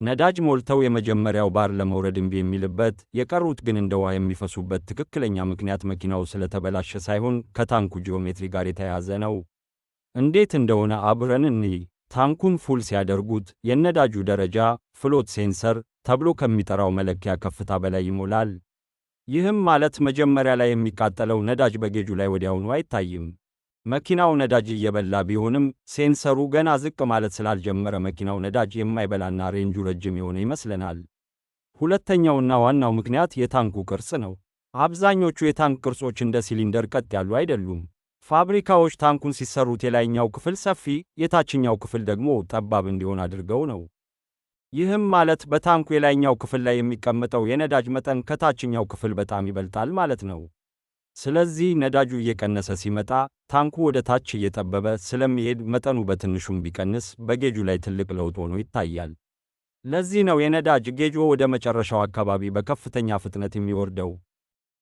ነዳጅ ሞልተው የመጀመሪያው ባር ለመውረድ እምቢ የሚልበት፣ የቀሩት ግን እንደ ውሃ የሚፈሱበት ትክክለኛ ምክንያት መኪናው ስለተበላሸ ሳይሆን ከታንኩ ጂኦሜትሪ ጋር የተያያዘ ነው። እንዴት እንደሆነ አብረን እንይ። ታንኩን ፉል ሲያደርጉት የነዳጁ ደረጃ ፍሎት ሴንሰር ተብሎ ከሚጠራው መለኪያ ከፍታ በላይ ይሞላል። ይህም ማለት መጀመሪያ ላይ የሚቃጠለው ነዳጅ በጌጁ ላይ ወዲያውኑ አይታይም። መኪናው ነዳጅ እየበላ ቢሆንም ሴንሰሩ ገና ዝቅ ማለት ስላልጀመረ መኪናው ነዳጅ የማይበላና ሬንጁ ረጅም የሆነ ይመስለናል። ሁለተኛውና ዋናው ምክንያት የታንኩ ቅርጽ ነው። አብዛኞቹ የታንክ ቅርጾች እንደ ሲሊንደር ቀጥ ያሉ አይደሉም። ፋብሪካዎች ታንኩን ሲሰሩት የላይኛው ክፍል ሰፊ፣ የታችኛው ክፍል ደግሞ ጠባብ እንዲሆን አድርገው ነው። ይህም ማለት በታንኩ የላይኛው ክፍል ላይ የሚቀመጠው የነዳጅ መጠን ከታችኛው ክፍል በጣም ይበልጣል ማለት ነው። ስለዚህ ነዳጁ እየቀነሰ ሲመጣ ታንኩ ወደ ታች እየጠበበ ስለሚሄድ መጠኑ በትንሹም ቢቀንስ በጌጁ ላይ ትልቅ ለውጥ ሆኖ ይታያል። ለዚህ ነው የነዳጅ ጌጆ ወደ መጨረሻው አካባቢ በከፍተኛ ፍጥነት የሚወርደው።